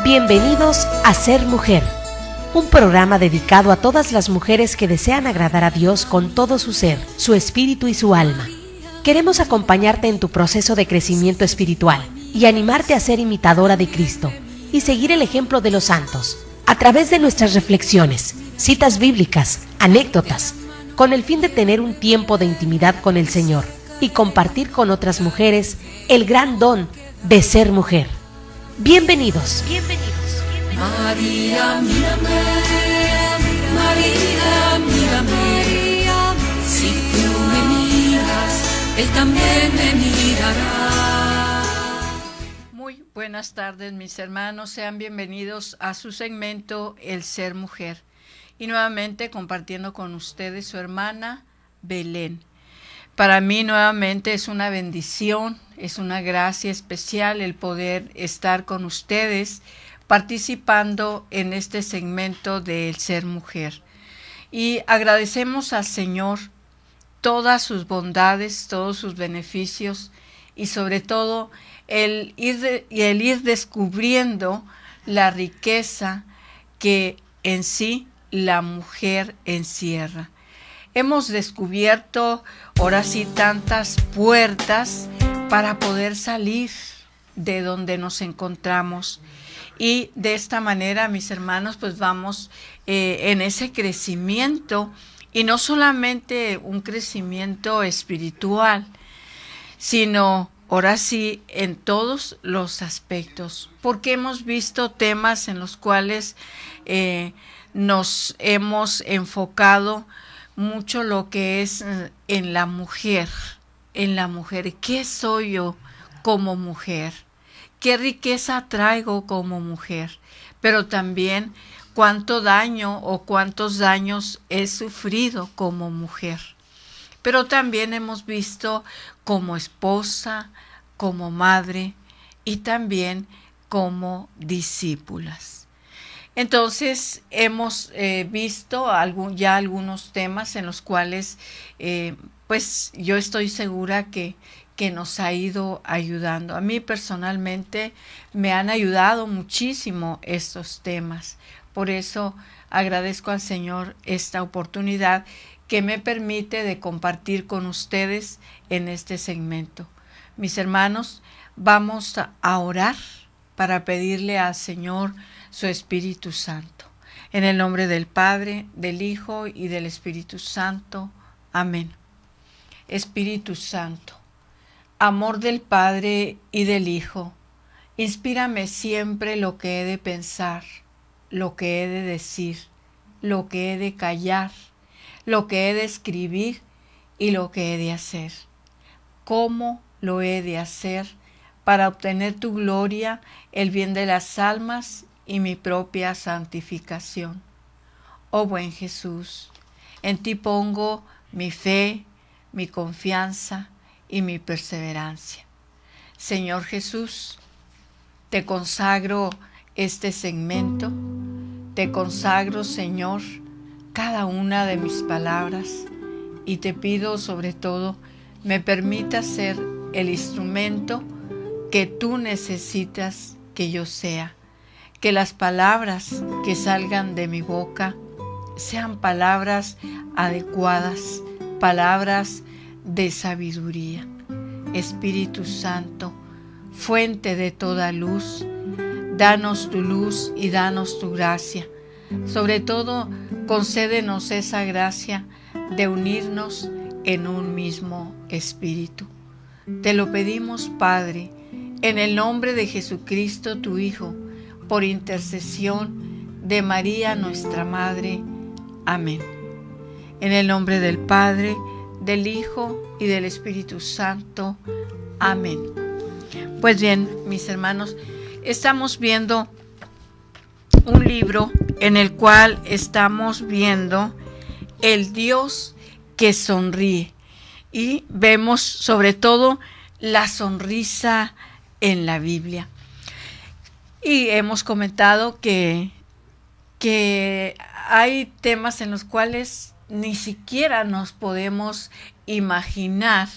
Bienvenidos a Ser Mujer, un programa dedicado a todas las mujeres que desean agradar a Dios con todo su ser, su espíritu y su alma. Queremos acompañarte en tu proceso de crecimiento espiritual y animarte a ser imitadora de Cristo y seguir el ejemplo de los santos a través de nuestras reflexiones, citas bíblicas, anécdotas, con el fin de tener un tiempo de intimidad con el Señor y compartir con otras mujeres el gran don de ser mujer. Bienvenidos. María, mírame, María, mírame, si tú me miras, Él también me mirará. Muy buenas tardes, mis hermanos, sean bienvenidos a su segmento El Ser Mujer. Y nuevamente compartiendo con ustedes su hermana Belén. Para mí nuevamente es una bendición, es una gracia especial el poder estar con ustedes participando en este segmento del Ser Mujer. Y agradecemos al Señor todas sus bondades, todos sus beneficios y sobre todo el ir descubriendo la riqueza que en sí la mujer encierra. Hemos descubierto ahora sí tantas puertas para poder salir de donde nos encontramos. Y de esta manera, mis hermanos, pues vamos en ese crecimiento, y no solamente un crecimiento espiritual, sino ahora sí en todos los aspectos, porque hemos visto temas en los cuales nos hemos enfocado mucho lo que es en la mujer. ¿Qué soy yo como mujer? ¿Qué riqueza traigo como mujer? Pero también cuánto daño o cuántos daños he sufrido como mujer. Pero también hemos visto como esposa, como madre y también como discípulas. Entonces hemos visto ya algunos temas en los cuales pues yo estoy segura que nos ha ido ayudando. A mí personalmente me han ayudado muchísimo estos temas. Por eso agradezco al Señor esta oportunidad que me permite de compartir con ustedes en este segmento. Mis hermanos, vamos a orar para pedirle al Señor su Espíritu Santo. En el nombre del Padre, del Hijo y del Espíritu Santo. Amén. Espíritu Santo, amor del Padre y del Hijo, inspírame siempre lo que he de pensar, lo que he de decir, lo que he de callar, lo que he de escribir y lo que he de hacer. ¿Cómo lo he de hacer para obtener tu gloria, el bien de las almas y mi propia santificación? Oh buen Jesús, en ti pongo mi fe, mi confianza y mi perseverancia. Señor Jesús, te consagro este segmento, te consagro, Señor, cada una de mis palabras y te pido sobre todo me permitas ser el instrumento que tú necesitas que yo sea, que las palabras que salgan de mi boca sean palabras adecuadas, palabras de sabiduría. Espíritu Santo, fuente de toda luz, danos tu luz y danos tu gracia. Sobre todo, concédenos esa gracia de unirnos en un mismo espíritu. Te lo pedimos, Padre, en el nombre de Jesucristo, tu Hijo, por intercesión de María, nuestra Madre. Amén. En el nombre del Padre, del Hijo y del Espíritu Santo. Amén. Pues bien, mis hermanos, estamos viendo un libro en el cual estamos viendo el Dios que sonríe. Y vemos sobre todo la sonrisa en la Biblia. Y hemos comentado que hay temas en los cuales ni siquiera nos podemos imaginar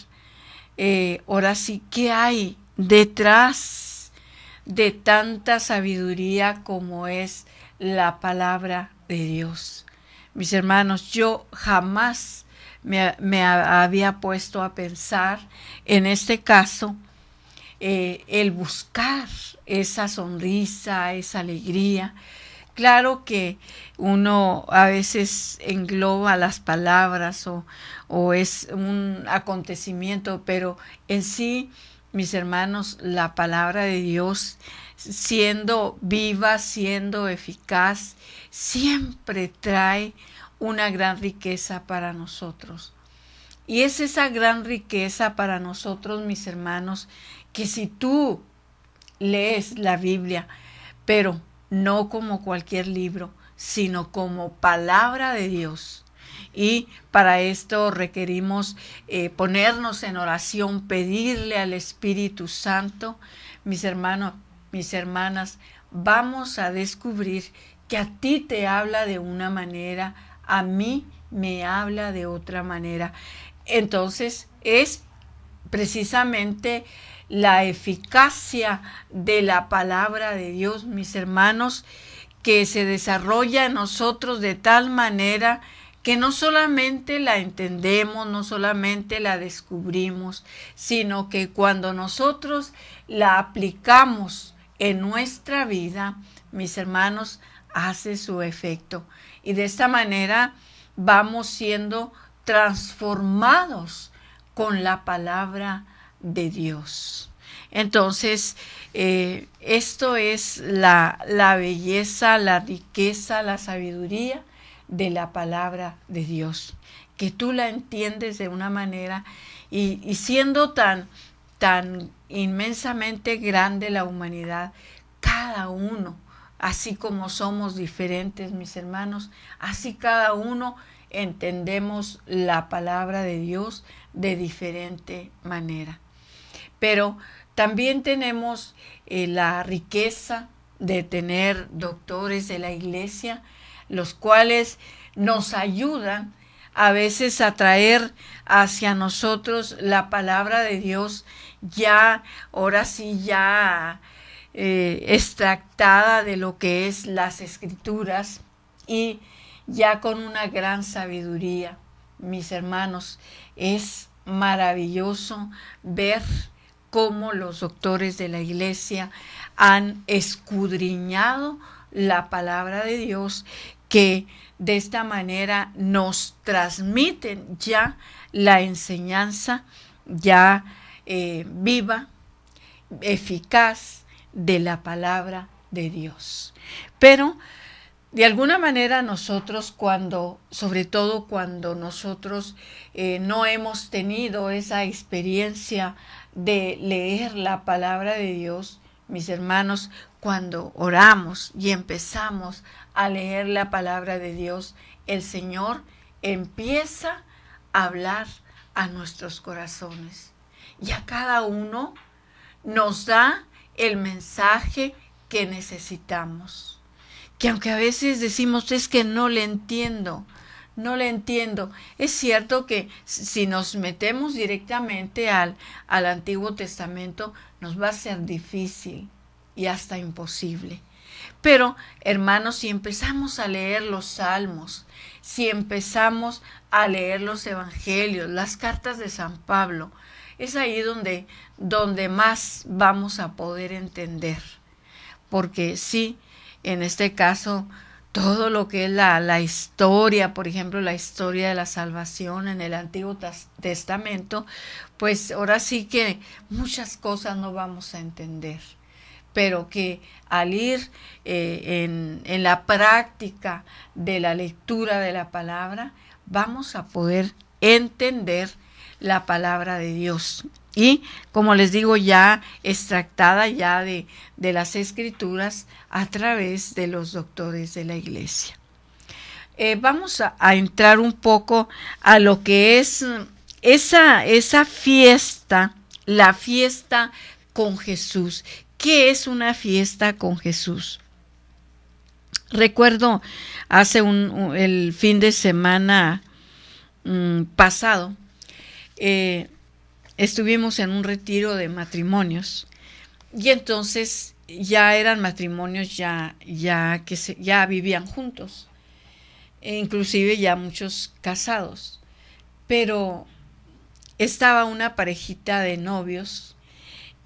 ahora sí qué hay detrás de tanta sabiduría como es la palabra de Dios. Mis hermanos, yo jamás me había puesto a pensar en este caso, el buscar esa sonrisa, esa alegría. Claro que uno a veces engloba las palabras o es un acontecimiento, pero en sí, mis hermanos, la palabra de Dios, siendo viva, siendo eficaz, siempre trae una gran riqueza para nosotros. Y es esa gran riqueza para nosotros, mis hermanos, que si tú lees la Biblia, pero no como cualquier libro, sino como palabra de Dios. Y para esto requerimos ponernos en oración, pedirle al Espíritu Santo. Mis hermanos, mis hermanas, vamos a descubrir que a ti te habla de una manera, a mí me habla de otra manera. Entonces es precisamente la eficacia de la palabra de Dios, mis hermanos, que se desarrolla en nosotros de tal manera que no solamente la entendemos, no solamente la descubrimos, sino que cuando nosotros la aplicamos en nuestra vida, mis hermanos, hace su efecto. Y de esta manera vamos siendo transformados con la palabra de Dios. Entonces, esto es la belleza, la riqueza, la sabiduría de la palabra de Dios, que tú la entiendes de una manera y siendo tan inmensamente grande la humanidad, cada uno, así como somos diferentes, mis hermanos, así cada uno entendemos la palabra de Dios de diferente manera. Pero también tenemos la riqueza de tener doctores de la iglesia, los cuales nos ayudan a veces a traer hacia nosotros la palabra de Dios ya, ahora sí, ya extractada de lo que es las Escrituras y ya con una gran sabiduría. Mis hermanos, es maravilloso ver cómo los doctores de la iglesia han escudriñado la palabra de Dios, que de esta manera nos transmiten ya la enseñanza ya viva, eficaz de la palabra de Dios. Pero de alguna manera nosotros sobre todo cuando nosotros no hemos tenido esa experiencia de leer la palabra de Dios, mis hermanos, cuando oramos y empezamos a leer la palabra de Dios, el Señor empieza a hablar a nuestros corazones y a cada uno nos da el mensaje que necesitamos. Que aunque a veces decimos, es que no le entiendo. Es cierto que si nos metemos directamente al Antiguo Testamento, nos va a ser difícil y hasta imposible. Pero, hermanos, si empezamos a leer los Salmos, si empezamos a leer los Evangelios, las cartas de San Pablo, es ahí donde más vamos a poder entender. Porque sí, en este caso, todo lo que es la historia, por ejemplo, la historia de la salvación en el Antiguo Testamento, pues ahora sí que muchas cosas no vamos a entender, pero que al ir en la práctica de la lectura de la palabra, vamos a poder entender la palabra de Dios. Y, como les digo, ya extractada ya de las Escrituras a través de los doctores de la iglesia. Vamos a entrar un poco a lo que es esa fiesta, la fiesta con Jesús. ¿Qué es una fiesta con Jesús? Recuerdo hace el fin de semana pasado, estuvimos en un retiro de matrimonios Y entonces ya eran matrimonios ya vivían juntos, e inclusive ya muchos casados. Pero estaba una parejita de novios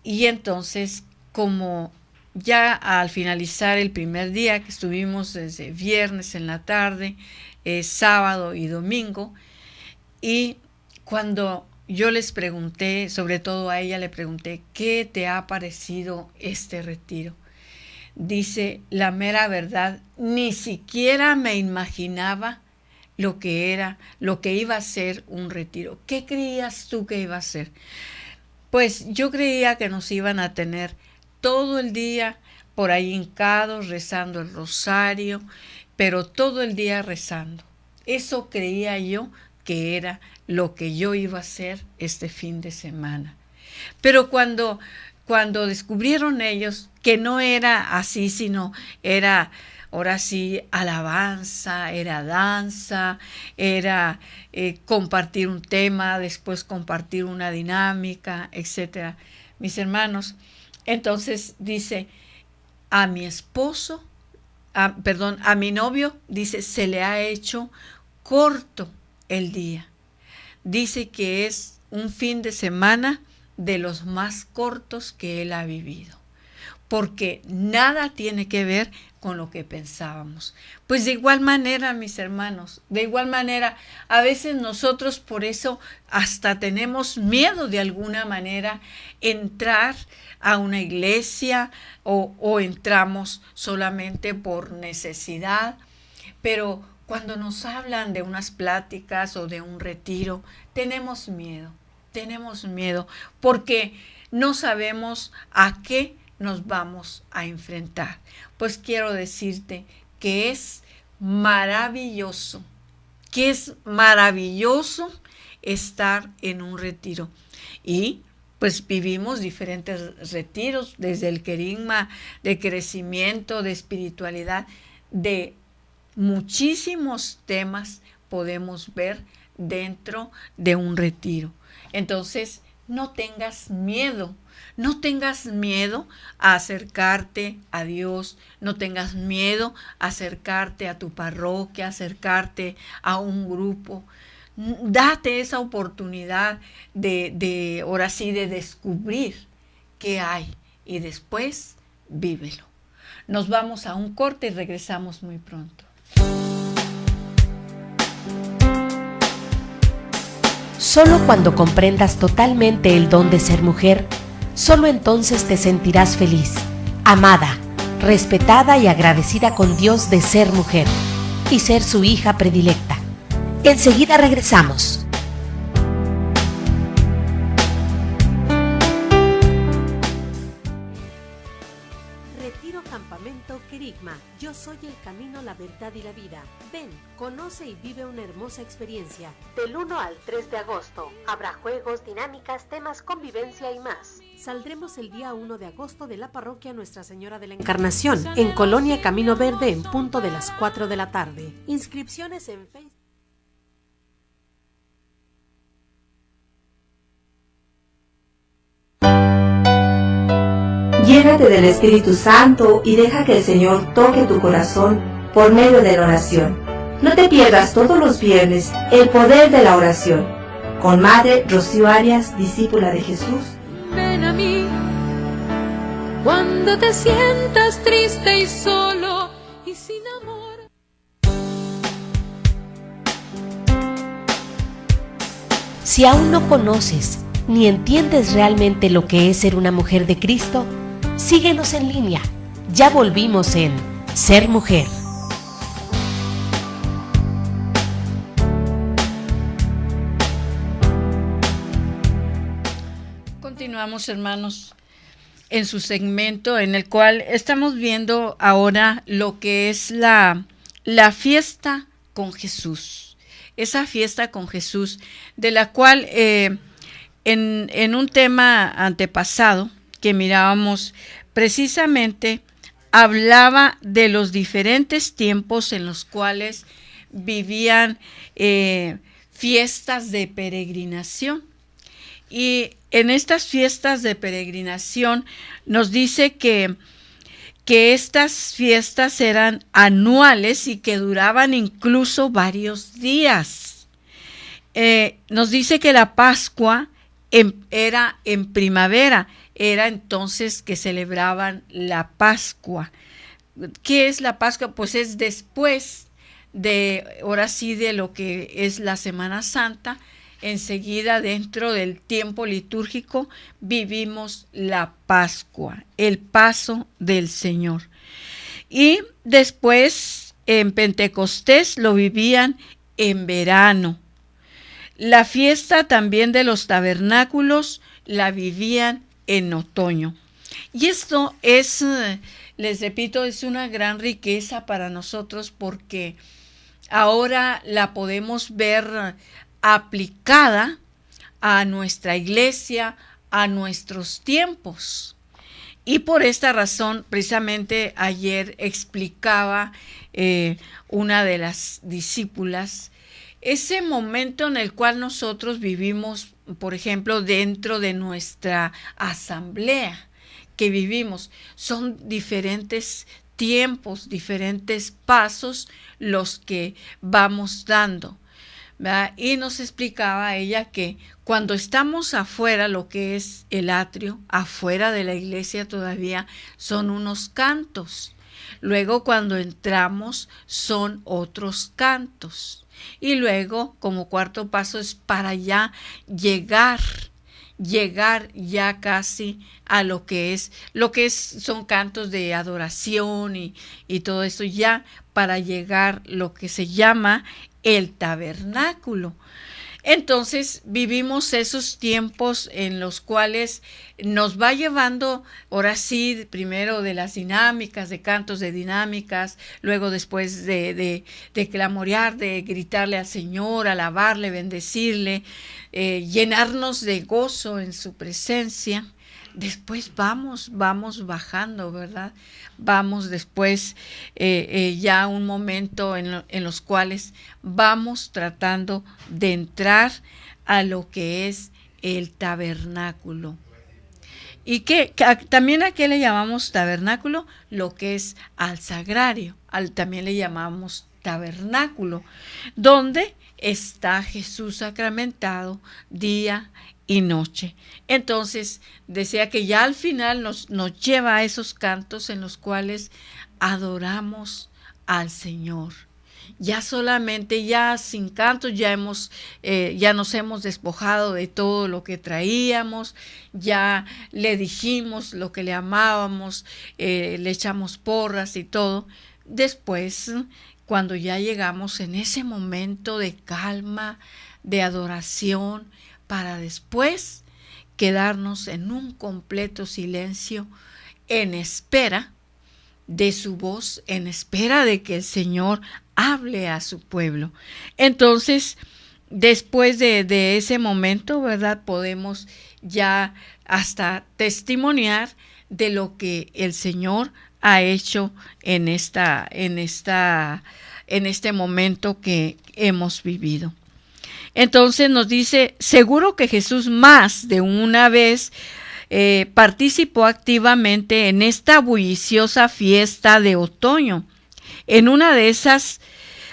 y entonces, como ya al finalizar el primer día, que estuvimos desde viernes en la tarde, sábado y domingo, y cuando yo les pregunté, sobre todo a ella le pregunté, ¿qué te ha parecido este retiro? Dice, la mera verdad, ni siquiera me imaginaba lo que era, lo que iba a ser un retiro. ¿Qué creías tú que iba a ser? Pues yo creía que nos iban a tener todo el día por ahí hincados, rezando el rosario, pero todo el día rezando. Eso creía yo que era lo que yo iba a hacer este fin de semana. Pero cuando descubrieron ellos que no era así, sino era, ahora sí, alabanza, era danza, era compartir un tema, después compartir una dinámica, etc. Mis hermanos, entonces dice, a mi novio, dice, se le ha hecho corto el día. Dice que es un fin de semana de los más cortos que él ha vivido, porque nada tiene que ver con lo que pensábamos. Pues de igual manera, mis hermanos, de igual manera, a veces nosotros por eso hasta tenemos miedo de alguna manera entrar a una iglesia o entramos solamente por necesidad, pero cuando nos hablan de unas pláticas o de un retiro, tenemos miedo porque no sabemos a qué nos vamos a enfrentar. Pues quiero decirte que es maravilloso estar en un retiro. Y pues vivimos diferentes retiros, desde el querigma de crecimiento, de espiritualidad, de muchísimos temas podemos ver dentro de un retiro. Entonces, no tengas miedo a acercarte a Dios, no tengas miedo a acercarte a tu parroquia, acercarte a un grupo. Date esa oportunidad de ahora sí, de descubrir qué hay y después vívelo. Nos vamos a un corte y regresamos muy pronto. Solo cuando comprendas totalmente el don de ser mujer, solo entonces te sentirás feliz, amada, respetada y agradecida con Dios de ser mujer y ser su hija predilecta. Enseguida regresamos. Retiro Campamento Querigma. Yo soy el camino, la verdad y la vida. Ven, conoce y vive una hermosa experiencia. Del 1 al 3 de agosto habrá juegos, dinámicas, temas, convivencia y más. Saldremos el día 1 de agosto de la parroquia Nuestra Señora de la Encarnación, en Colonia Camino Verde, en punto de las 4 de la tarde. Inscripciones en Facebook. Llénate del Espíritu Santo y deja que el Señor toque tu corazón por medio de la oración. No te pierdas todos los viernes el poder de la oración, con Madre Rocío Arias, discípula de Jesús. Ven a mí cuando te sientas triste y solo y sin amor. Si aún no conoces ni entiendes realmente lo que es ser una mujer de Cristo, síguenos en línea. Ya volvimos en Ser Mujer. Continuamos, hermanos, en su segmento en el cual estamos viendo ahora lo que es la fiesta con Jesús. Esa fiesta con Jesús, de la cual en un tema antepasado que mirábamos, precisamente hablaba de los diferentes tiempos en los cuales vivían fiestas de peregrinación. Y en estas fiestas de peregrinación nos dice que estas fiestas eran anuales y que duraban incluso varios días. Nos dice que la Pascua era en primavera, era entonces que celebraban la Pascua. ¿Qué es la Pascua? Pues es después ahora sí, de lo que es la Semana Santa. Enseguida, dentro del tiempo litúrgico, vivimos la Pascua, el paso del Señor. Y después, en Pentecostés, lo vivían en verano. La fiesta también de los tabernáculos la vivían en otoño. Y esto es, les repito, es una gran riqueza para nosotros porque ahora la podemos ver aplicada a nuestra iglesia, a nuestros tiempos. Y por esta razón, precisamente ayer explicaba una de las discípulas ese momento en el cual nosotros vivimos, por ejemplo, dentro de nuestra asamblea que vivimos. Son diferentes tiempos, diferentes pasos los que vamos dando, ¿verdad? Y nos explicaba ella que cuando estamos afuera, lo que es el atrio, afuera de la iglesia todavía son unos cantos. Luego cuando entramos son otros cantos. Y luego, como cuarto paso, es para ya llegar ya casi a lo que es son cantos de adoración y todo eso, ya para llegar lo que se llama el tabernáculo. Entonces vivimos esos tiempos en los cuales nos va llevando, ahora sí, primero de las dinámicas, de cantos de dinámicas, luego después de clamorear, de gritarle al Señor, alabarle, bendecirle, llenarnos de gozo en su presencia. Después vamos bajando, ¿verdad? Vamos después ya un momento en los cuales vamos tratando de entrar a lo que es el tabernáculo. Y también a qué le llamamos tabernáculo, lo que es al sagrario, también le llamamos tabernáculo, donde está Jesús sacramentado día y noche. Entonces decía que ya al final nos lleva a esos cantos en los cuales adoramos al Señor. Ya solamente, ya sin cantos, ya nos hemos despojado de todo lo que traíamos, ya le dijimos lo que le amábamos, le echamos porras y todo. Después, cuando ya llegamos en ese momento de calma, de adoración, para después quedarnos en un completo silencio, en espera de su voz, en espera de que el Señor hable a su pueblo. Entonces, después de ese momento, ¿verdad?, podemos ya hasta testimoniar de lo que el Señor ha hecho en este momento que hemos vivido. Entonces nos dice, seguro que Jesús más de una vez participó activamente en esta bulliciosa fiesta de otoño. En una de esas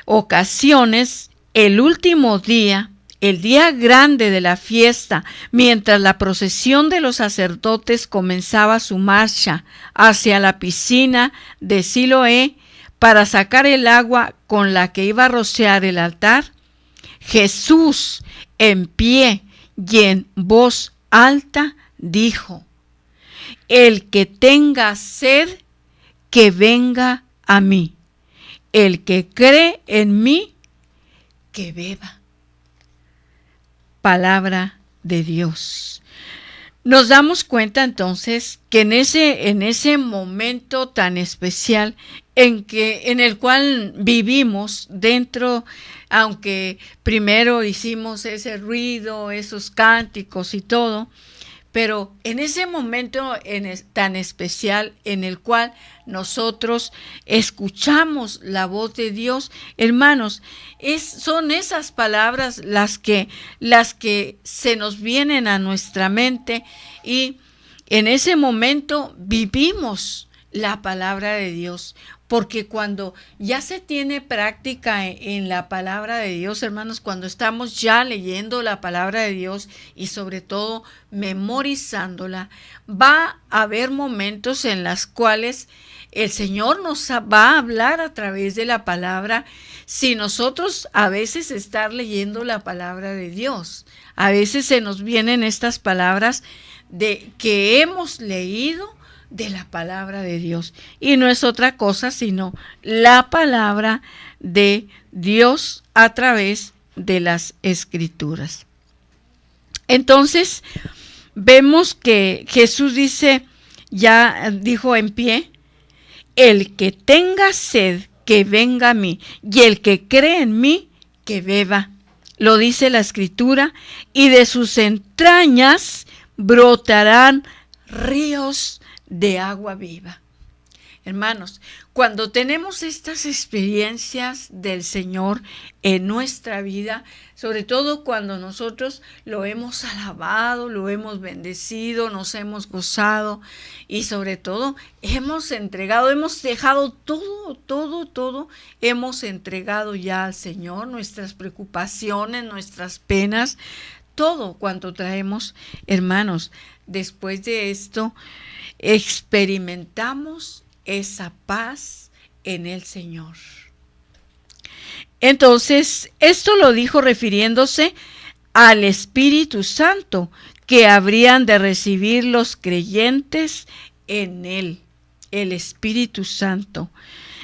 ocasiones, el último día, el día grande de la fiesta, mientras la procesión de los sacerdotes comenzaba su marcha hacia la piscina de Siloé para sacar el agua con la que iba a rociar el altar, Jesús, en pie y en voz alta, dijo: el que tenga sed, que venga a mí. El que cree en mí, que beba. Palabra de Dios. Nos damos cuenta entonces que en ese momento tan especial en el cual vivimos dentro, aunque primero hicimos ese ruido, esos cánticos y todo, Pero en ese momento tan especial en el cual nosotros escuchamos la voz de Dios, hermanos, son esas palabras las que se nos vienen a nuestra mente, y en ese momento vivimos la palabra de Dios. Porque cuando ya se tiene práctica en la palabra de Dios, hermanos, cuando estamos ya leyendo la palabra de Dios y sobre todo memorizándola, va a haber momentos en los cuales el Señor nos va a hablar a través de la palabra, si nosotros a veces estar leyendo la palabra de Dios. A veces se nos vienen estas palabras que hemos leído de la palabra de Dios, y no es otra cosa sino la palabra de Dios a través de las Escrituras. Entonces vemos que Jesús dijo en pie: el que tenga sed, que venga a mí, y el que cree en mí, que beba. Lo dice la Escritura, y de sus entrañas brotarán ríos de agua viva. Hermanos, cuando tenemos estas experiencias del Señor en nuestra vida, sobre todo cuando nosotros lo hemos alabado, lo hemos bendecido, nos hemos gozado y sobre todo hemos entregado, hemos dejado todo, hemos entregado ya al Señor nuestras preocupaciones, nuestras penas, todo cuanto traemos, hermanos. Después de esto, experimentamos esa paz en el Señor. Entonces, esto lo dijo refiriéndose al Espíritu Santo que habrían de recibir los creyentes en Él, el Espíritu Santo.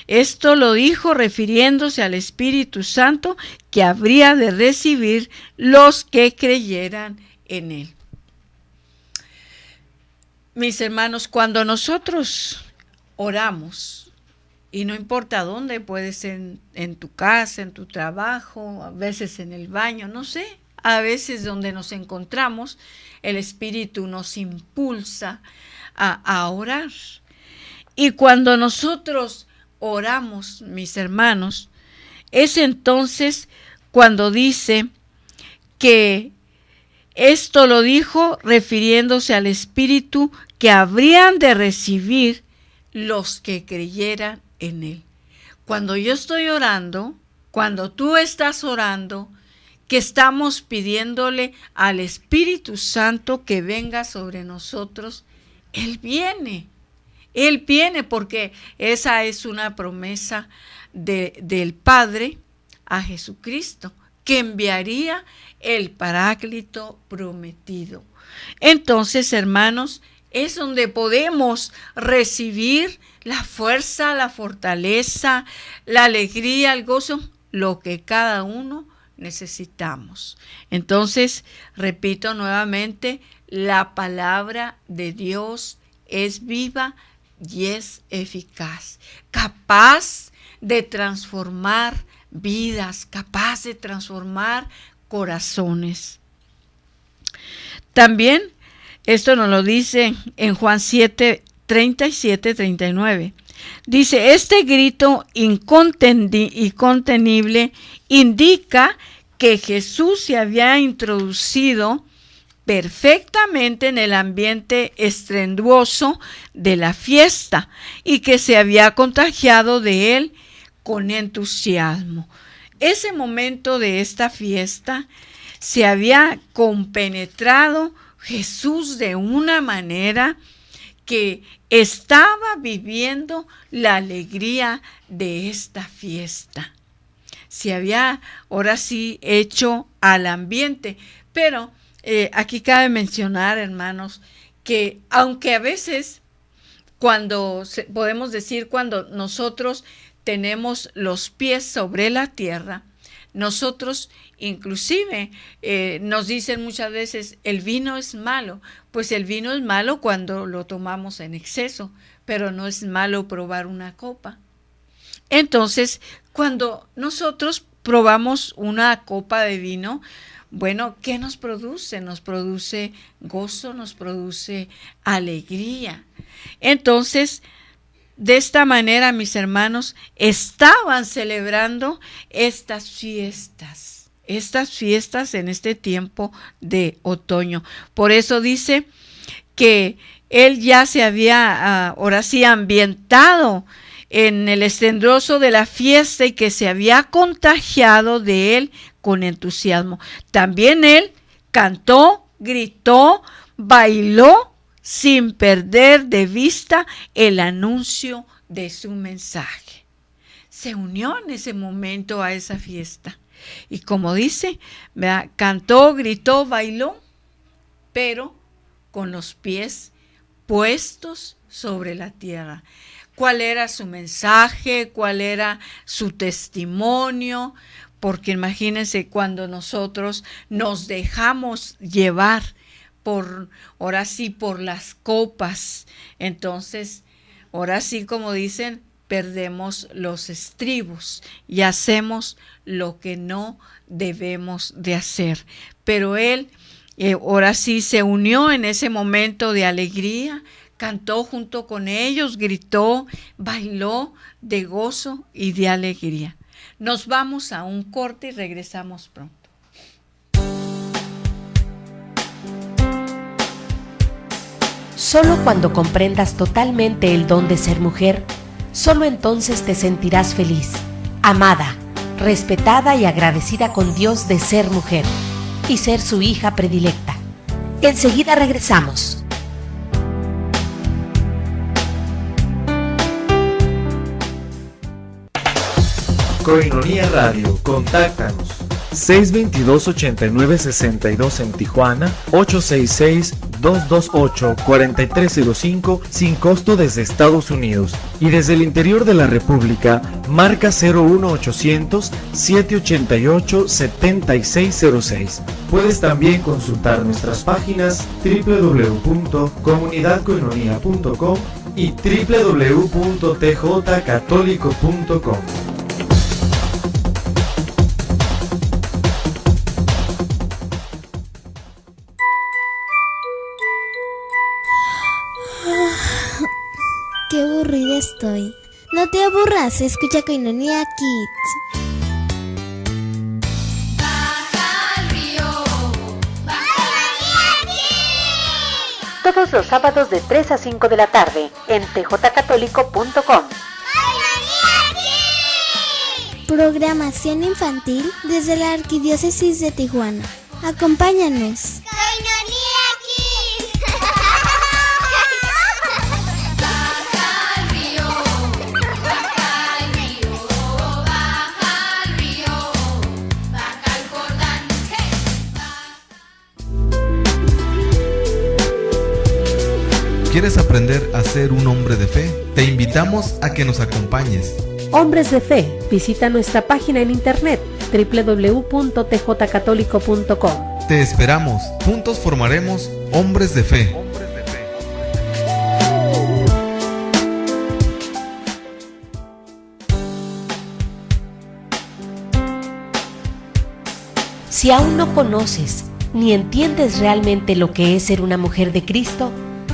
Esto lo dijo refiriéndose al Espíritu Santo que habría de recibir los que creyeran en Él. Mis hermanos, cuando nosotros oramos, y no importa dónde, puede ser en tu casa, en tu trabajo, a veces en el baño, no sé, a veces donde nos encontramos, el Espíritu nos impulsa a orar. Y cuando nosotros oramos, mis hermanos, es entonces cuando dice que esto lo dijo refiriéndose al Espíritu que habrían de recibir los que creyeran en Él. Cuando yo estoy orando, cuando tú estás orando, que estamos pidiéndole al Espíritu Santo que venga sobre nosotros, Él viene porque esa es una promesa del Padre a Jesucristo, que enviaría el Paráclito prometido. Entonces, hermanos, es donde podemos recibir la fuerza, la fortaleza, la alegría, el gozo, lo que cada uno necesitamos. Entonces, repito nuevamente, la palabra de Dios es viva y es eficaz, capaz de transformar vidas, capaz de transformar corazones. También esto nos lo dice en Juan 7, 37, 39. Dice, este grito incontenible indica que Jesús se había introducido perfectamente en el ambiente estruendoso de la fiesta y que se había contagiado de él con entusiasmo. Ese momento de esta fiesta se había compenetrado Jesús de una manera que estaba viviendo la alegría de esta fiesta. Se había ahora sí hecho al ambiente, pero aquí cabe mencionar, hermanos, que aunque a veces podemos decir cuando nosotros tenemos los pies sobre la tierra, nosotros inclusive nos dicen muchas veces el vino es malo. Pues el vino es malo cuando lo tomamos en exceso, pero no es malo probar una copa. Entonces, cuando nosotros probamos una copa de vino, bueno, ¿qué nos produce? Nos produce gozo, nos produce alegría. Entonces, de esta manera, mis hermanos, estaban celebrando estas fiestas en este tiempo de otoño. Por eso dice que él ya se había, ahora sí, ambientado en el estruendoso de la fiesta y que se había contagiado de él con entusiasmo. También él cantó, gritó, bailó sin perder de vista el anuncio de su mensaje. Se unió en ese momento a esa fiesta. Y como dice, ¿verdad?, cantó, gritó, bailó, pero con los pies puestos sobre la tierra. ¿Cuál era su mensaje? ¿Cuál era su testimonio? Porque imagínense cuando nosotros nos dejamos llevar ahora sí, por las copas. Entonces, ahora sí, como dicen, perdemos los estribos y hacemos lo que no debemos de hacer. Pero él, ahora sí, se unió en ese momento de alegría, cantó junto con ellos, gritó, bailó de gozo y de alegría. Nos vamos a un corte y regresamos pronto. Solo cuando comprendas totalmente el don de ser mujer, solo entonces te sentirás feliz, amada, respetada y agradecida con Dios de ser mujer y ser su hija predilecta. Enseguida regresamos. Koinonia Radio, contáctanos. 622-8962 en Tijuana, 866-228-4305 sin costo desde Estados Unidos. Y desde el interior de la República, marca 01800-788-7606. Puedes también consultar nuestras páginas www.comunidadkoinonia.com y www.tjcatólico.com. Qué aburrida estoy. No te aburras, escucha Koinonia Kids. Baja al río, baja al río. Todos los sábados de 3 a 5 de la tarde en tjcatólico.com. Programación infantil desde la Arquidiócesis de Tijuana. Acompáñanos. ¿Quieres aprender a ser un hombre de fe? Te invitamos a que nos acompañes. Hombres de Fe, visita nuestra página en internet www.tjcatólico.com. Te esperamos. Juntos formaremos hombres de fe. Si aún no conoces ni entiendes realmente lo que es ser una mujer de Cristo,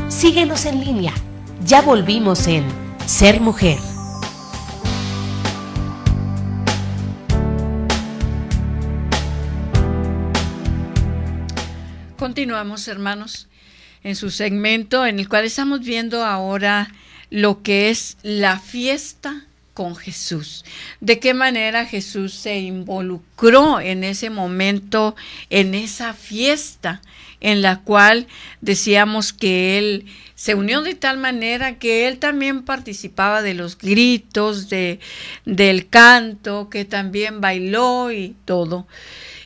síguenos en línea. Ya volvimos en Ser Mujer. Continuamos, hermanos, en su segmento en el cual estamos viendo ahora lo que es la fiesta con Jesús. De qué manera Jesús se involucró en ese momento, en esa fiesta en la cual decíamos que Él se unió de tal manera que Él también participaba de los gritos, del canto, que también bailó y todo.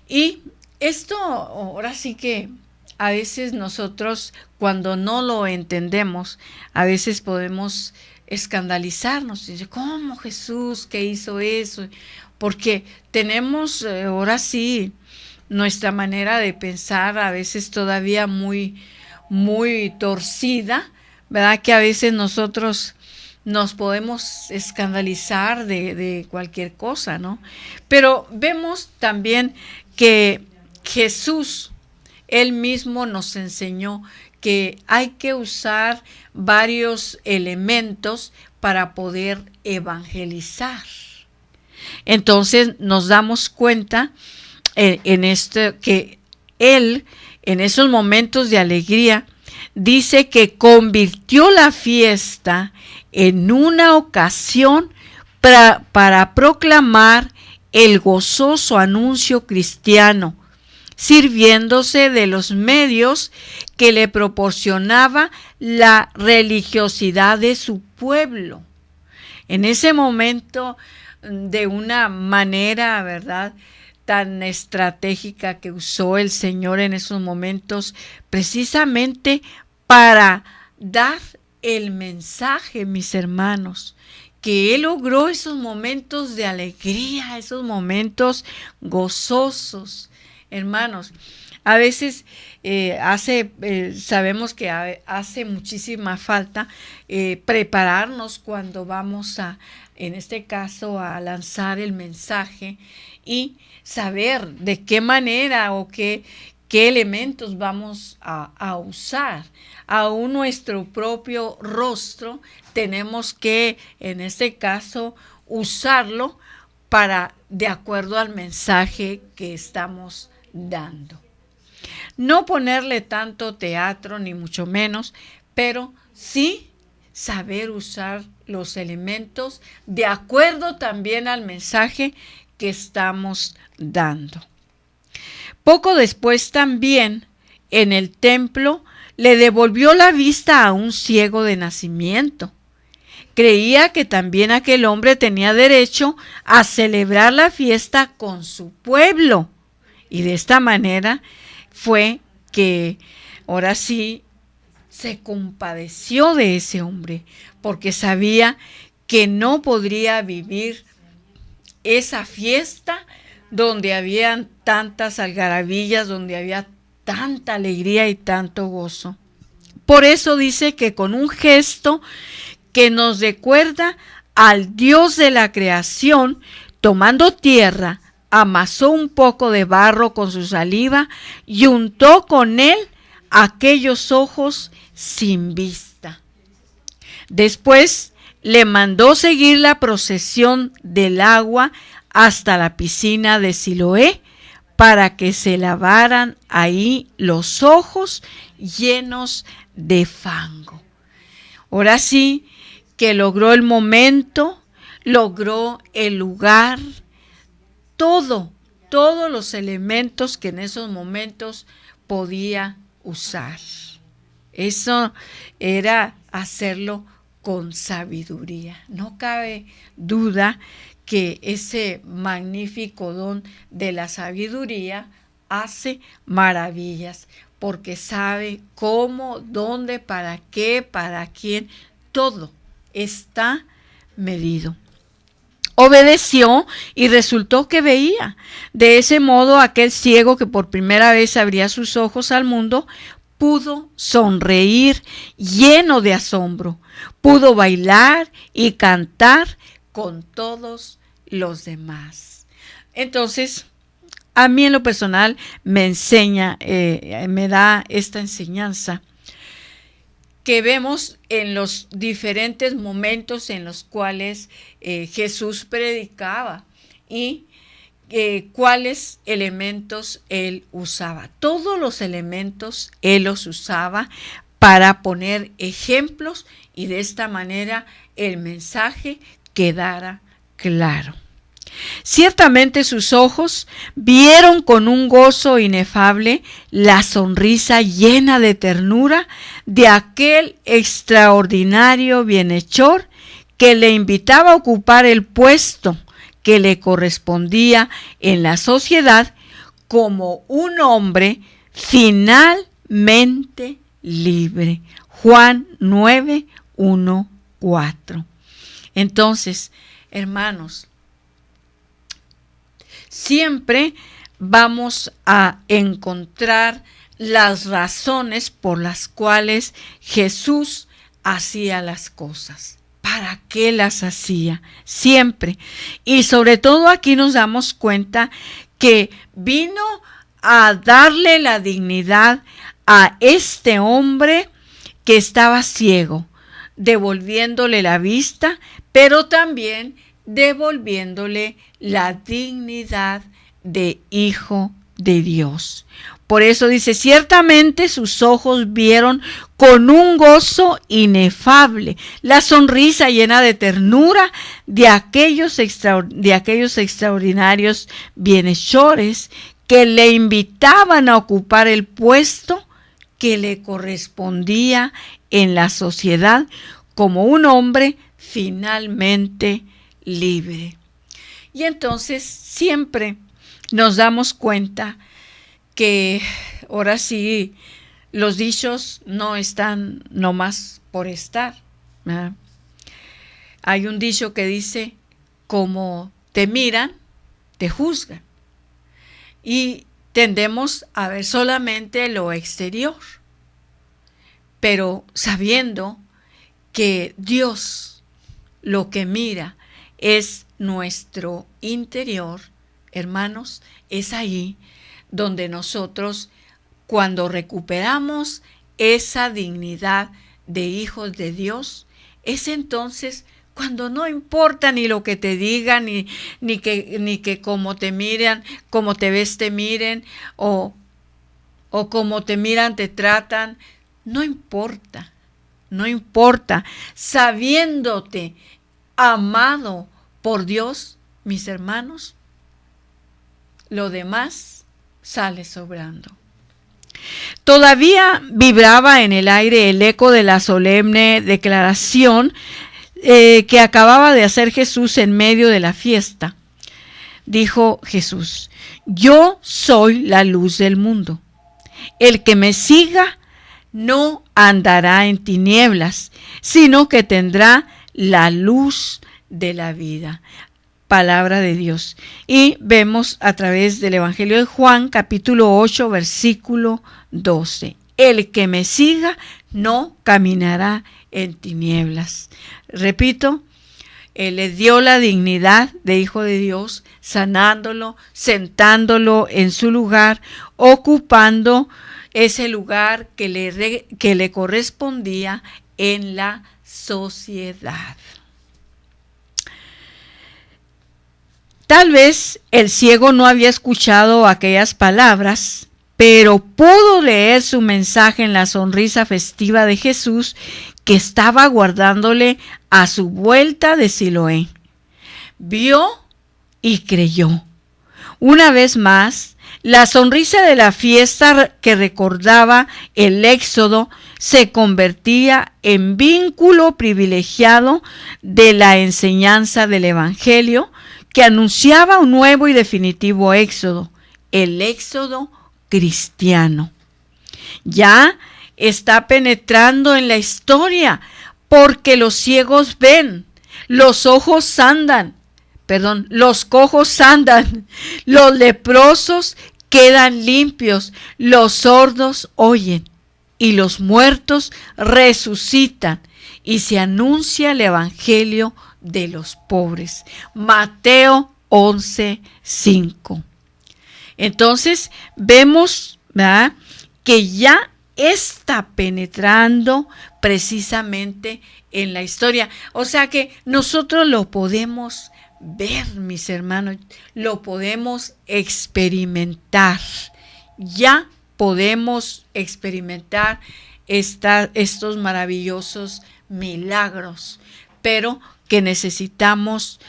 Y esto ahora sí que a veces nosotros, cuando no lo entendemos, a veces podemos escandalizarnos y decir, ¿cómo Jesús que hizo eso? Porque tenemos ahora sí nuestra manera de pensar a veces todavía muy torcida, ¿verdad? Que a veces nosotros nos podemos escandalizar de cualquier cosa, ¿no? Pero vemos también que Jesús, Él mismo nos enseñó que hay que usar varios elementos para poder evangelizar. Entonces nos damos cuenta en esto que Él, en esos momentos de alegría, dice que convirtió la fiesta en una ocasión para proclamar el gozoso anuncio cristiano, sirviéndose de los medios que le proporcionaba la religiosidad de su pueblo. En ese momento, de una manera, ¿verdad?, tan estratégica que usó el Señor en esos momentos, precisamente para dar el mensaje, mis hermanos, que Él logró esos momentos de alegría, esos momentos gozosos. Hermanos, a veces sabemos que hace muchísima falta prepararnos cuando vamos en este caso, a lanzar el mensaje y saber de qué manera o qué elementos vamos a usar. Aún nuestro propio rostro tenemos que, en este caso, usarlo de acuerdo al mensaje que estamos dando. No ponerle tanto teatro, ni mucho menos, pero sí saber usar los elementos de acuerdo también al mensaje que estamos dando. Poco después también, en el templo, le devolvió la vista a un ciego de nacimiento. Creía que también aquel hombre tenía derecho a celebrar la fiesta con su pueblo. Y de esta manera fue que ahora sí se compadeció de ese hombre, porque sabía que no podría vivir esa fiesta donde habían tantas algarabías, donde había tanta alegría y tanto gozo. Por eso dice que con un gesto que nos recuerda al Dios de la creación, tomando tierra, amasó un poco de barro con su saliva y untó con él aquellos ojos sin vista. Después le mandó seguir la procesión del agua hasta la piscina de Siloé para que se lavaran ahí los ojos llenos de fango. Ahora sí que logró el momento, logró el lugar, todos los elementos que en esos momentos podía usar. Eso era hacerlo con sabiduría. No cabe duda que ese magnífico don de la sabiduría hace maravillas, porque sabe cómo, dónde, para qué, para quién, todo está medido. Obedeció y resultó que veía. De ese modo, aquel ciego que por primera vez abría sus ojos al mundo, pudo sonreír lleno de asombro, pudo bailar y cantar con todos los demás. Entonces, a mí en lo personal me da esta enseñanza que vemos en los diferentes momentos en los cuales Jesús predicaba y cuáles elementos él usaba. Todos los elementos él los usaba para poner ejemplos y de esta manera el mensaje quedara claro. Ciertamente sus ojos vieron con un gozo inefable la sonrisa llena de ternura de aquel extraordinario bienhechor que le invitaba a ocupar el puesto que le correspondía en la sociedad como un hombre finalmente libre. Juan 9, 1, 4. Entonces, hermanos, siempre vamos a encontrar las razones por las cuales Jesús hacía las cosas. ¿Para qué las hacía? Siempre. Y sobre todo aquí nos damos cuenta que vino a darle la dignidad a este hombre que estaba ciego, devolviéndole la vista, pero también devolviéndole la dignidad de hijo de Dios. Por eso dice, ciertamente sus ojos vieron con un gozo inefable la sonrisa llena de ternura de aquellos extraordinarios bienhechores que le invitaban a ocupar el puesto que le correspondía en la sociedad como un hombre finalmente libre. Y entonces siempre nos damos cuenta que ahora sí los dichos no están nomás por estar, ¿verdad? Hay un dicho que dice, como te miran, te juzgan. Y tendemos a ver solamente lo exterior, pero sabiendo que Dios lo que mira es nuestro interior, hermanos, es ahí donde nosotros, cuando recuperamos esa dignidad de hijos de Dios, es entonces cuando no importa ni lo que te digan, ni que como te miran, como te ves te miren, o como te miran te tratan, no importa, sabiéndote amado por Dios, mis hermanos, lo demás sale sobrando. Todavía vibraba en el aire el eco de la solemne declaración que acababa de hacer Jesús en medio de la fiesta. Dijo Jesús, yo soy la luz del mundo. El que me siga no andará en tinieblas, sino que tendrá la luz de la vida. Palabra de Dios. Y vemos a través del Evangelio de Juan, capítulo 8, versículo 12. El que me siga no caminará en tinieblas. Repito, Él le dio la dignidad de hijo de Dios, sanándolo, sentándolo en su lugar, ocupando ese lugar que le correspondía en la sociedad. Tal vez el ciego no había escuchado aquellas palabras, pero pudo leer su mensaje en la sonrisa festiva de Jesús que estaba aguardándole a su vuelta de Siloé. Vio y creyó. Una vez más, la sonrisa de la fiesta que recordaba el Éxodo se convertía en vínculo privilegiado de la enseñanza del Evangelio, que anunciaba un nuevo y definitivo éxodo, el éxodo cristiano. Ya está penetrando en la historia, porque los ciegos ven, los cojos andan, los leprosos quedan limpios, los sordos oyen, y los muertos resucitan, y se anuncia el evangelio de los pobres. Mateo 11:5. Entonces vemos, ¿verdad?, que ya está penetrando precisamente en la historia. O sea que nosotros lo podemos ver, mis hermanos, lo podemos experimentar. Ya podemos experimentar estos maravillosos milagros, pero que necesitamos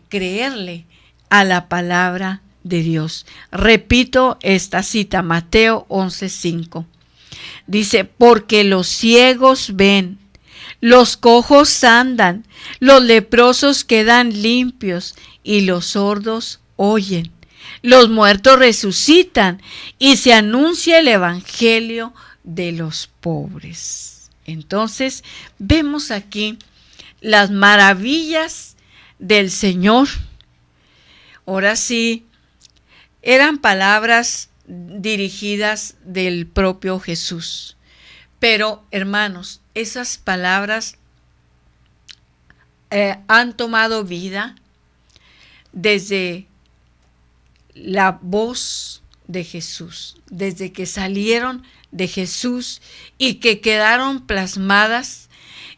creerle a la palabra de Dios. Repito esta cita, Mateo 11:5. Dice, porque los ciegos ven, los cojos andan, los leprosos quedan limpios y los sordos oyen. Los muertos resucitan y se anuncia el evangelio de los pobres. Entonces, vemos aquí las maravillas del Señor. Ahora sí, eran palabras dirigidas del propio Jesús. Pero, hermanos, esas palabras han tomado vida desde la voz de Jesús, desde que salieron de Jesús y que quedaron plasmadas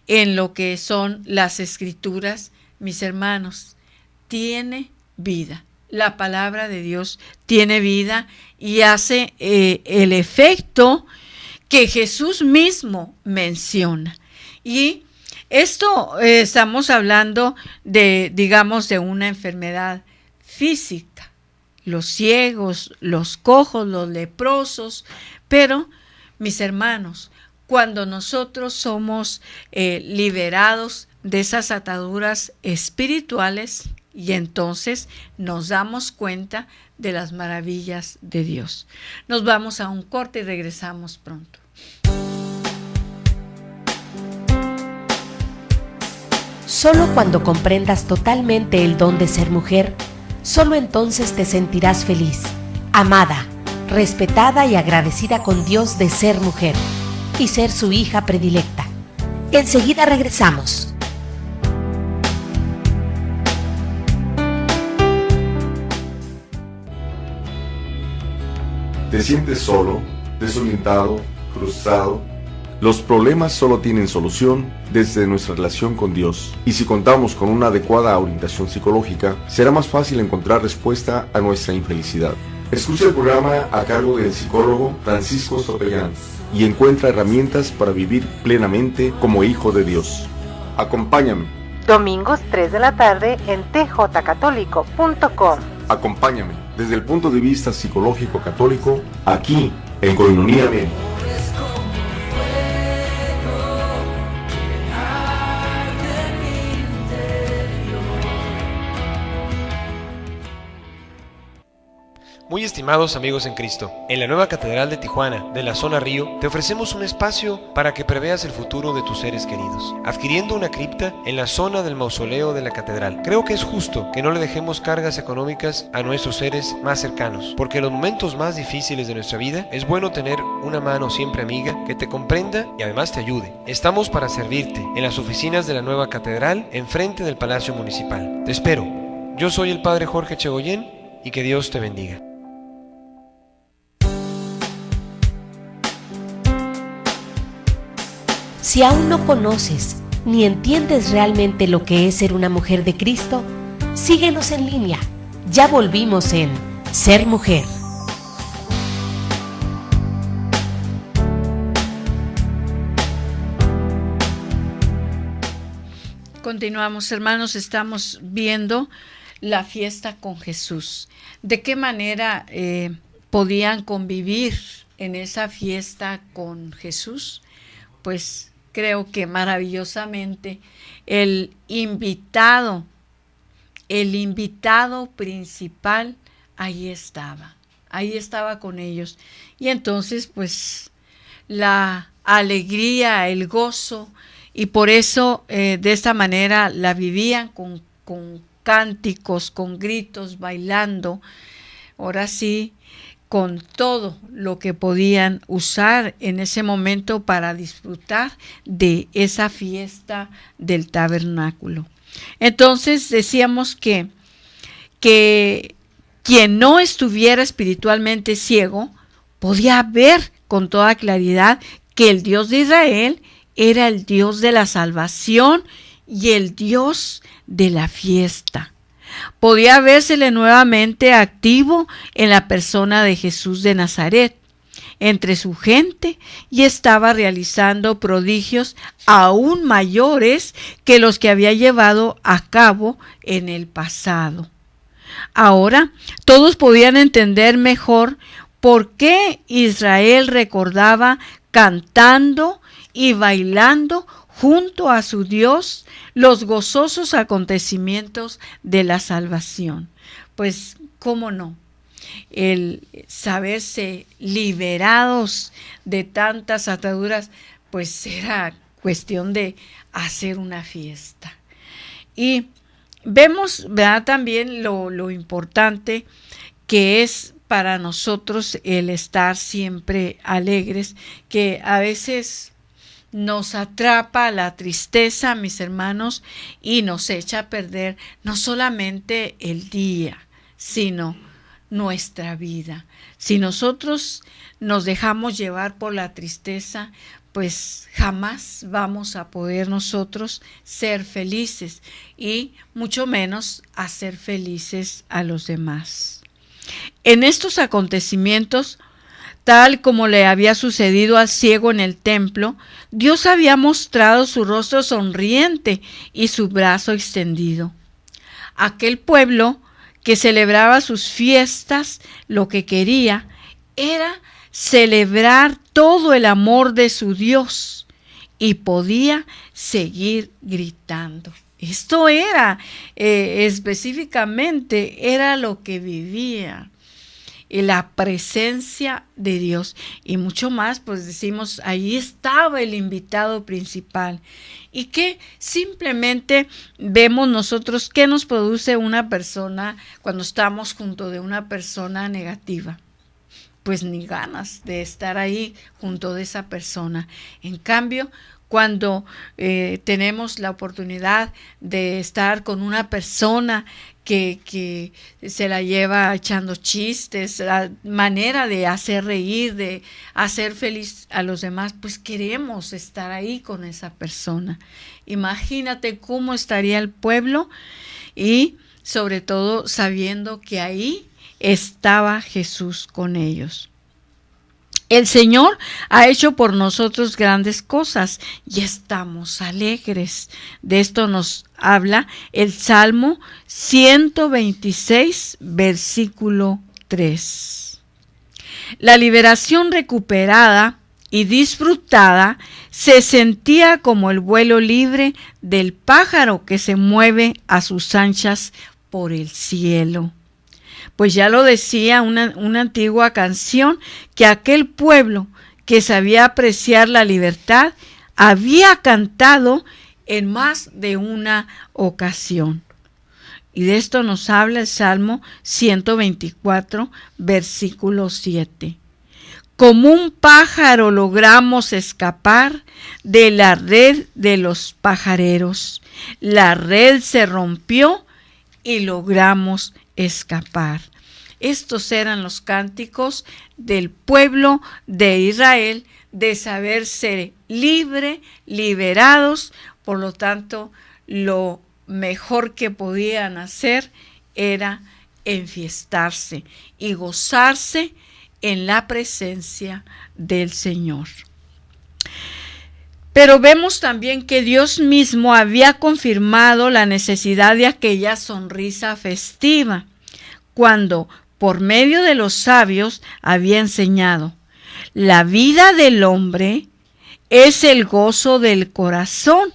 en lo que son las Escrituras, mis hermanos, tiene vida. La palabra de Dios tiene vida y hace el efecto que Jesús mismo menciona. Y esto estamos hablando de, digamos, de una enfermedad física, los ciegos, los cojos, los leprosos, pero, mis hermanos, cuando nosotros somos liberados de esas ataduras espirituales, y entonces nos damos cuenta de las maravillas de Dios. Nos vamos a un corte y regresamos pronto. Solo cuando comprendas totalmente el don de ser mujer, solo entonces te sentirás feliz, amada, respetada y agradecida con Dios de ser mujer y ser su hija predilecta. Enseguida regresamos. ¿Te sientes solo, desorientado, frustrado? Los problemas solo tienen solución desde nuestra relación con Dios. Y si contamos con una adecuada orientación psicológica, será más fácil encontrar respuesta a nuestra infelicidad. Escucha el programa a cargo del psicólogo Francisco Sopellán y encuentra herramientas para vivir plenamente como hijo de Dios. Acompáñame. Domingos 3 de la tarde en tjcatólico.com. Acompáñame desde el punto de vista psicológico católico, aquí en Koinonia Men. Muy estimados amigos en Cristo, en la nueva Catedral de Tijuana, de la zona Río, te ofrecemos un espacio para que preveas el futuro de tus seres queridos, adquiriendo una cripta en la zona del mausoleo de la Catedral. Creo que es justo que no le dejemos cargas económicas a nuestros seres más cercanos, porque en los momentos más difíciles de nuestra vida es bueno tener una mano siempre amiga que te comprenda y además te ayude. Estamos para servirte en las oficinas de la nueva Catedral, enfrente del Palacio Municipal. Te espero. Yo soy el Padre Jorge Chegoyen y que Dios te bendiga. Si aún no conoces ni entiendes realmente lo que es ser una mujer de Cristo, síguenos en línea. Ya volvimos en Ser Mujer. Continuamos, hermanos, estamos viendo la fiesta con Jesús. ¿De qué manera podían convivir en esa fiesta con Jesús? Pues creo que maravillosamente el invitado principal ahí estaba con ellos. Y entonces pues la alegría, el gozo, y por eso de esta manera la vivían con cánticos, con gritos, bailando, ahora sí, con todo lo que podían usar en ese momento para disfrutar de esa fiesta del tabernáculo. Entonces decíamos que quien no estuviera espiritualmente ciego podía ver con toda claridad que el Dios de Israel era el Dios de la salvación y el Dios de la fiesta. Podía vérsele nuevamente activo en la persona de Jesús de Nazaret, entre su gente, y estaba realizando prodigios aún mayores que los que había llevado a cabo en el pasado. Ahora todos podían entender mejor por qué Israel recordaba cantando y bailando junto a su Dios los gozosos acontecimientos de la salvación. Pues, ¿cómo no? El saberse liberados de tantas ataduras, pues era cuestión de hacer una fiesta. Y vemos, ¿verdad?, también lo importante que es para nosotros el estar siempre alegres, que a veces nos atrapa la tristeza, mis hermanos, y nos echa a perder no solamente el día, sino nuestra vida. Si nosotros nos dejamos llevar por la tristeza, pues jamás vamos a poder nosotros ser felices y mucho menos hacer felices a los demás. En estos acontecimientos, tal como le había sucedido al ciego en el templo, Dios había mostrado su rostro sonriente y su brazo extendido. Aquel pueblo que celebraba sus fiestas, lo que quería era celebrar todo el amor de su Dios y podía seguir gritando. Esto era, específicamente, era lo que vivía. Y la presencia de Dios y mucho más, pues decimos, ahí estaba el invitado principal. Y que simplemente vemos nosotros qué nos produce una persona cuando estamos junto de una persona negativa. Pues ni ganas de estar ahí junto de esa persona. En cambio, cuando tenemos la oportunidad de estar con una persona que se la lleva echando chistes, la manera de hacer reír, de hacer feliz a los demás, pues queremos estar ahí con esa persona. Imagínate cómo estaría el pueblo y sobre todo sabiendo que ahí estaba Jesús con ellos. El Señor ha hecho por nosotros grandes cosas y estamos alegres. De esto nos habla el Salmo 126, versículo 3. La liberación recuperada y disfrutada se sentía como el vuelo libre del pájaro que se mueve a sus anchas por el cielo. Pues ya lo decía una antigua canción, que aquel pueblo que sabía apreciar la libertad había cantado en más de una ocasión. Y de esto nos habla el Salmo 124, versículo 7. Como un pájaro logramos escapar de la red de los pajareros. La red se rompió y logramos escapar. Estos eran los cánticos del pueblo de Israel, de saberse libre, liberados. Por lo tanto, lo mejor que podían hacer era enfiestarse y gozarse en la presencia del Señor. Pero vemos también que Dios mismo había confirmado la necesidad de aquella sonrisa festiva, cuando por medio de los sabios había enseñado: la vida del hombre es el gozo del corazón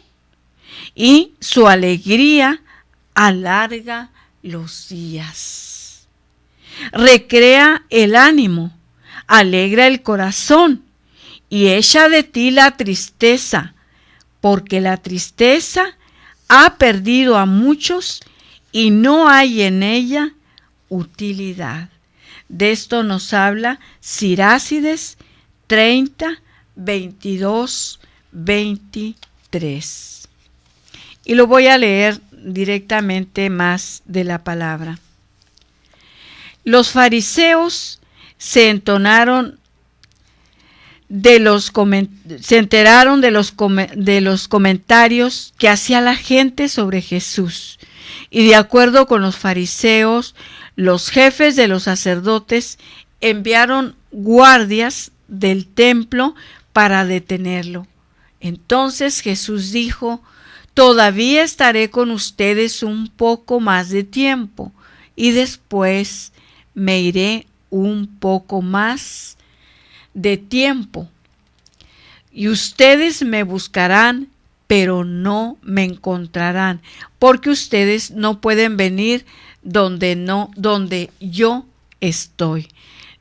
y su alegría alarga los días. Recrea el ánimo, alegra el corazón y echa de ti la tristeza, porque la tristeza ha perdido a muchos y no hay en ella utilidad. De esto nos habla Sirácides 30, 22, 23. Y lo voy a leer directamente más de la palabra. Los fariseos se enteraron de los comentarios que hacía la gente sobre Jesús. Y de acuerdo con los fariseos, los jefes de los sacerdotes enviaron guardias del templo para detenerlo. Entonces Jesús dijo: todavía estaré con ustedes un poco más de tiempo y después me iré un poco más de tiempo. Y ustedes me buscarán, pero no me encontrarán, porque ustedes no pueden venir donde yo estoy.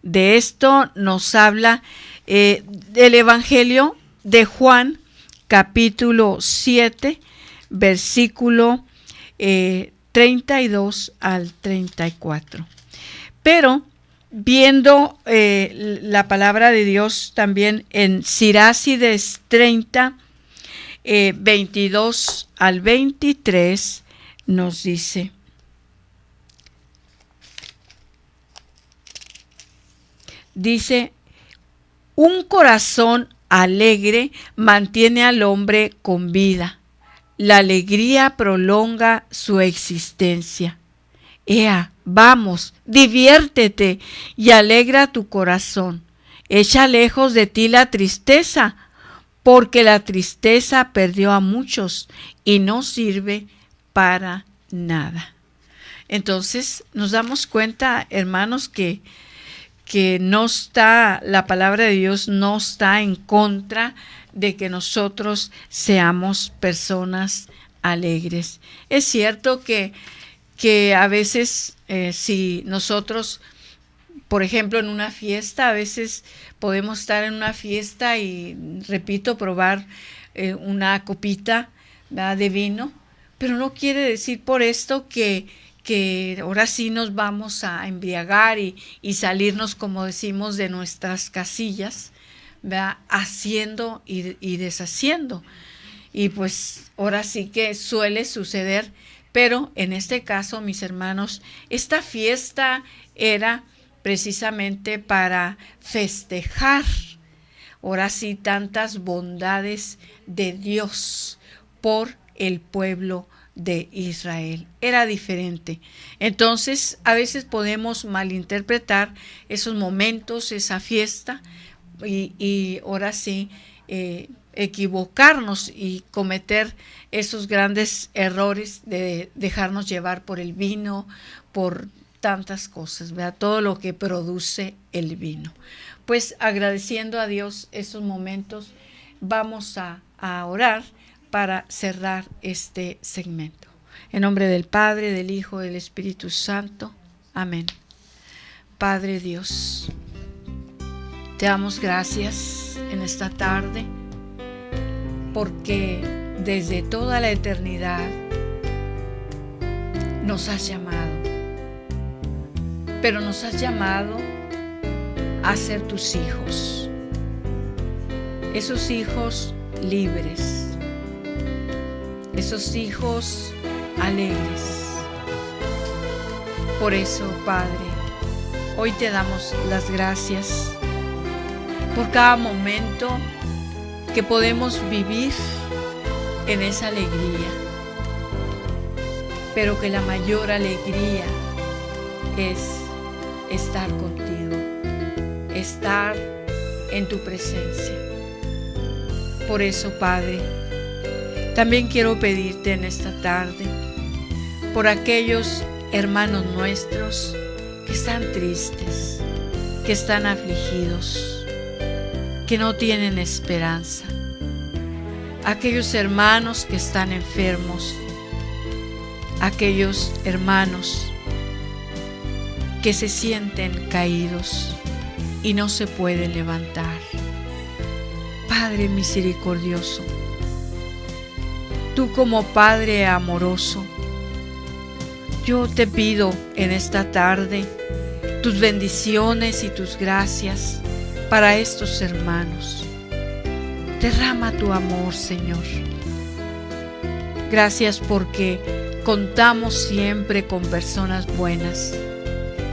De esto nos habla el Evangelio de Juan, capítulo 7, versículo 32 al 34. Pero viendo la palabra de Dios también en Sirácides 30, 22 al 23, nos dice: dice, un corazón alegre mantiene al hombre con vida. La alegría prolonga su existencia. Ea, vamos, diviértete y alegra tu corazón. Echa lejos de ti la tristeza, porque la tristeza perdió a muchos y no sirve para nada. Entonces nos damos cuenta, hermanos, que no está, la palabra de Dios no está en contra de que nosotros seamos personas alegres. Es cierto que a veces si nosotros, por ejemplo, en una fiesta, a veces podemos estar en una fiesta y, repito, probar una copita, ¿verdad?, de vino, pero no quiere decir por esto que ahora sí nos vamos a embriagar y salirnos, como decimos, de nuestras casillas, ¿verdad?, haciendo y deshaciendo. Y pues ahora sí que suele suceder, pero en este caso, mis hermanos, esta fiesta era precisamente para festejar, ahora sí, tantas bondades de Dios por el pueblo de Israel. Era diferente. Entonces, a veces podemos malinterpretar esos momentos, esa fiesta, y ahora sí, equivocarnos y cometer esos grandes errores de dejarnos llevar por el vino, por tantas cosas, ¿verdad?, todo lo que produce el vino. Pues agradeciendo a Dios esos momentos, vamos a orar para cerrar este segmento. En nombre del Padre, del Hijo, del Espíritu Santo. Amén. Padre Dios, te damos gracias en esta tarde porque desde toda la eternidad nos has llamado, pero nos has llamado a ser tus hijos, esos hijos libres, esos hijos alegres. Por eso, Padre, hoy te damos las gracias por cada momento que podemos vivir en esa alegría, pero que la mayor alegría es estar contigo, estar en tu presencia. Por eso, Padre, también quiero pedirte en esta tarde por aquellos hermanos nuestros que están tristes, que están afligidos, que no tienen esperanza, aquellos hermanos que están enfermos, aquellos hermanos que se sienten caídos y no se pueden levantar. Padre misericordioso, tú como Padre amoroso, yo te pido en esta tarde tus bendiciones y tus gracias para estos hermanos. Derrama tu amor, Señor. Gracias porque contamos siempre con personas buenas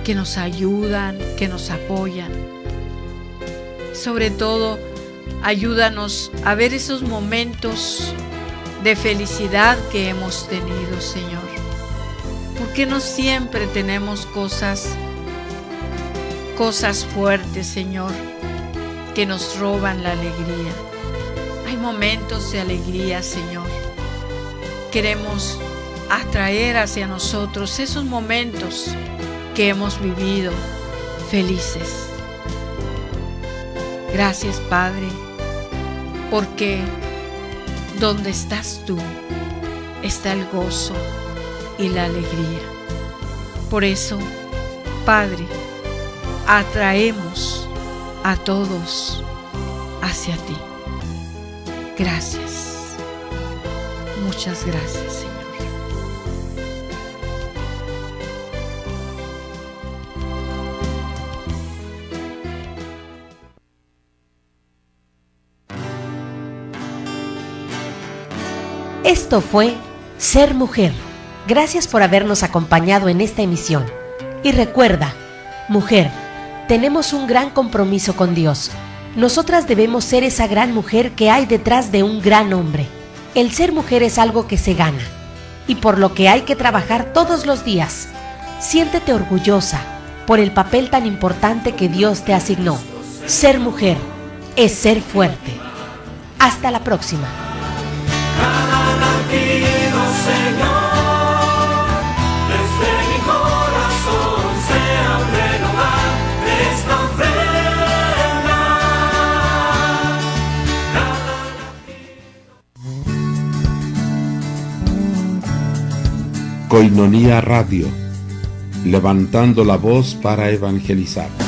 que nos ayudan, que nos apoyan. Sobre todo, ayúdanos a ver esos momentos de felicidad que hemos tenido, Señor. Porque no siempre tenemos cosas fuertes, Señor, que nos roban la alegría. Hay momentos de alegría, Señor. Queremos atraer hacia nosotros esos momentos que hemos vivido felices. Gracias, Padre, porque donde estás tú está el gozo y la alegría. Por eso, Padre, atraemos a todos hacia ti. Gracias. Muchas gracias, Señor. Esto fue Ser Mujer. Gracias por habernos acompañado en esta emisión. Y recuerda, mujer, tenemos un gran compromiso con Dios. Nosotras debemos ser esa gran mujer que hay detrás de un gran hombre. El ser mujer es algo que se gana y por lo que hay que trabajar todos los días. Siéntete orgullosa por el papel tan importante que Dios te asignó. Ser mujer es ser fuerte. Hasta la próxima. Koinonía Radio, levantando la voz para evangelizar.